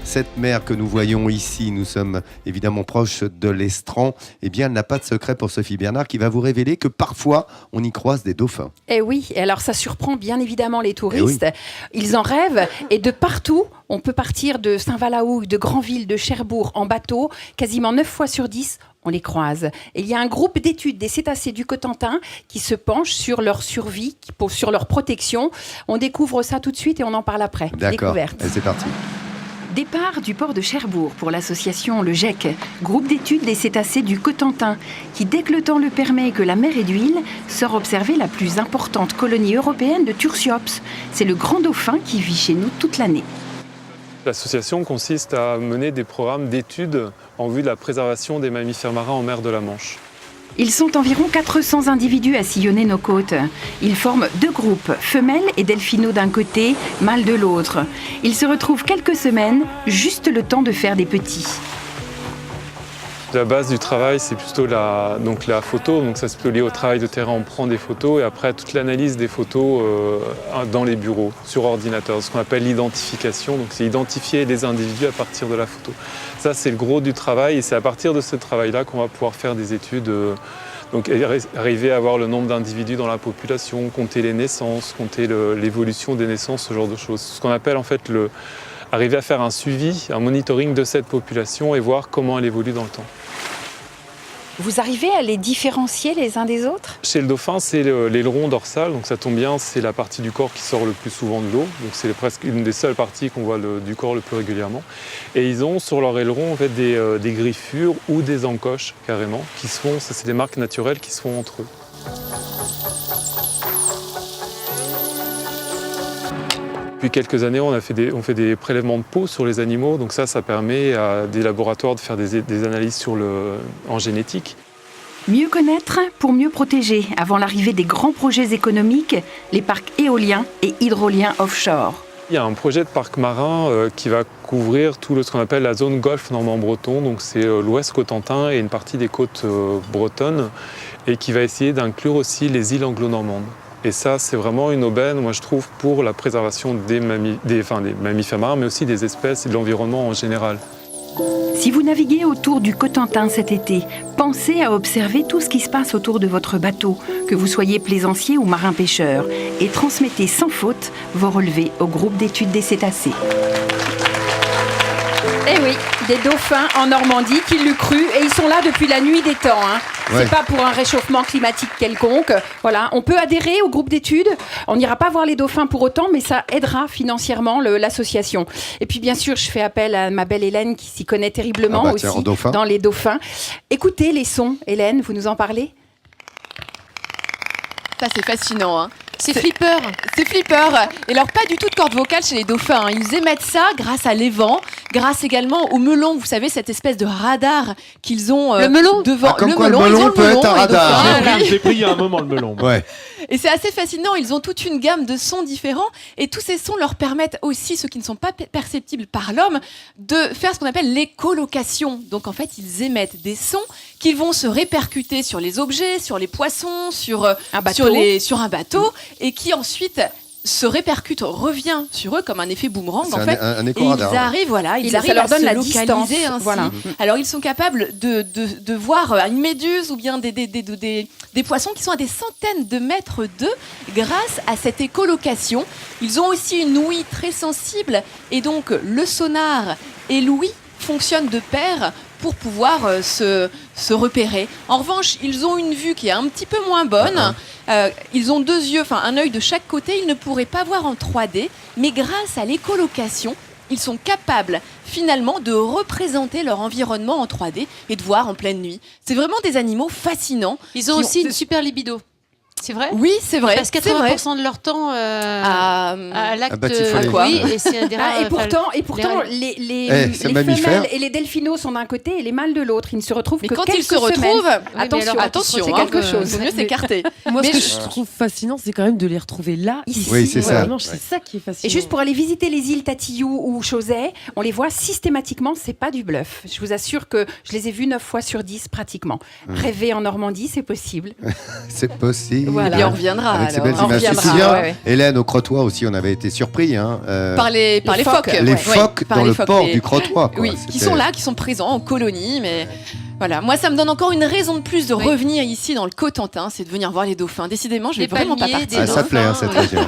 Cette mer que nous voyons ici, nous sommes évidemment proches de l'Estran, eh bien, elle n'a pas de secret pour Sophie Bernard qui va vous révéler que parfois, on y croise des dauphins. Eh oui, et alors ça surprend bien évidemment les touristes. Oui. Ils en rêvent et de partout, on peut partir de Saint-Valahougue, de Granville, de Cherbourg en bateau. Quasiment 9 fois sur 10, on les croise. Et il y a un groupe d'études des cétacés du Cotentin qui se penche sur leur survie, sur leur protection. On découvre ça tout de suite et on en parle après. D'accord, Découverte. Et c'est parti. Départ du port de Cherbourg pour l'association Le GEC, groupe d'études des cétacés du Cotentin, qui dès que le temps le permet et que la mer est d'huile, sort observer la plus importante colonie européenne de Tursiops. C'est le grand dauphin qui vit chez nous toute l'année. L'association consiste à mener des programmes d'études en vue de la préservation des mammifères marins en mer de la Manche. Ils sont environ 400 individus à sillonner nos côtes. Ils forment 2 groupes, femelles et delphinos d'un côté, mâles de l'autre. Ils se retrouvent quelques semaines, juste le temps de faire des petits. La base du travail, c'est plutôt la photo. Donc ça, c'est plutôt lié au travail de terrain. On prend des photos et après, toute l'analyse des photos dans les bureaux, sur ordinateur. Ce qu'on appelle l'identification. Donc c'est identifier les individus à partir de la photo. Ça, c'est le gros du travail et c'est à partir de ce travail-là qu'on va pouvoir faire des études. Donc arriver à voir le nombre d'individus dans la population, compter les naissances, compter l'évolution des naissances, ce genre de choses. Ce qu'on appelle en fait arriver à faire un suivi, un monitoring de cette population et voir comment elle évolue dans le temps. Vous arrivez à les différencier les uns des autres ? Chez le dauphin, c'est l'aileron dorsal, donc ça tombe bien, c'est la partie du corps qui sort le plus souvent de l'eau. Donc c'est presque une des seules parties qu'on voit du corps le plus régulièrement. Et ils ont sur leur aileron en fait, des griffures ou des encoches carrément, qui se font, ça c'est des marques naturelles qui se font entre eux. Depuis quelques années, on fait des prélèvements de peau sur les animaux. Donc ça permet à des laboratoires de faire des analyses en génétique. Mieux connaître pour mieux protéger avant l'arrivée des grands projets économiques, les parcs éoliens et hydroliens offshore. Il y a un projet de parc marin qui va couvrir tout ce qu'on appelle la zone golfe normand-breton. Donc c'est l'ouest cotentin et une partie des côtes bretonnes et qui va essayer d'inclure aussi les îles anglo-normandes. Et ça, c'est vraiment une aubaine, moi je trouve, pour la préservation des mammifères marins, mais aussi des espèces et de l'environnement en général. Si vous naviguez autour du Cotentin cet été, pensez à observer tout ce qui se passe autour de votre bateau, que vous soyez plaisancier ou marin-pêcheur, et transmettez sans faute vos relevés au groupe d'études des cétacés. Eh oui, des dauphins en Normandie, qui l'eût cru, et ils sont là depuis la nuit des temps. Ouais. C'est pas pour un réchauffement climatique quelconque. Voilà, on peut adhérer au groupe d'études. On n'ira pas voir les dauphins pour autant, mais ça aidera financièrement l'association. Et puis bien sûr, je fais appel à ma belle Hélène qui s'y connaît terriblement aussi dans les dauphins. Écoutez les sons, Hélène, vous nous en parlez ? Ça, c'est fascinant, hein. C'est flipper. C'est flipper. Et alors, pas du tout de corde vocale chez les dauphins. Ils émettent ça grâce à l'évent, grâce également au melon. Vous savez, cette espèce de radar qu'ils ont le melon devant. Comme le melon peut être un radar. J'ai pris il y a un moment le melon. Ouais. Et c'est assez fascinant, ils ont toute une gamme de sons différents et tous ces sons leur permettent aussi, ceux qui ne sont pas perceptibles par l'homme, de faire ce qu'on appelle l'écholocation. Donc en fait, ils émettent des sons qui vont se répercuter sur les objets, sur les poissons, sur un bateau et qui ensuite se répercute, revient sur eux comme un effet boomerang en fait. Un et ils arrivent, ça leur donne la distance. Ainsi. Voilà. Alors ils sont capables de voir une méduse ou bien des poissons qui sont à des centaines de mètres d'eux grâce à cette écholocation. Ils ont aussi une ouïe très sensible et donc le sonar et l'ouïe fonctionnent de pair pour pouvoir se repérer. En revanche, ils ont une vue qui est un petit peu moins bonne. Ils ont 2 yeux, un œil de chaque côté. Ils ne pourraient pas voir en 3D, mais grâce à l'écholocation, ils sont capables finalement de représenter leur environnement en 3D et de voir en pleine nuit. C'est vraiment des animaux fascinants. Ils ont aussi une super libido. C'est vrai ? Oui, c'est vrai. Parce 80% de leur temps à l'acte oui, et c'est des rares, et pourtant les femelles et les delphinos sont d'un côté et les mâles de l'autre. Ils ne se retrouvent que quelques semaines. Mais quand ils se retrouvent, attention, c'est quelque chose. Il vaut mieux s'écarter. Moi, ce que je trouve fascinant, c'est quand même de les retrouver là, ici. Oui, c'est ça. Vraiment, c'est ça qui est fascinant. Et juste pour aller visiter les îles Tatillou ou Chauzet, on les voit systématiquement, c'est pas du bluff. Je vous assure que je les ai vus 9 fois sur 10 pratiquement. Rêver en Normandie, c'est possible. C'est possible. Voilà. Et on reviendra. Avec ces belles images. Hélène, au Crotoy aussi, on avait été surpris. Par les phoques. Les phoques dans le port du Crotoy. Oui, qui sont là, qui sont présents en colonie, mais... Voilà, moi ça me donne encore une raison de plus de revenir ici dans le Cotentin, c'est de venir voir les dauphins. Décidément, je vais vraiment pas partir. Ça plaît, cette région.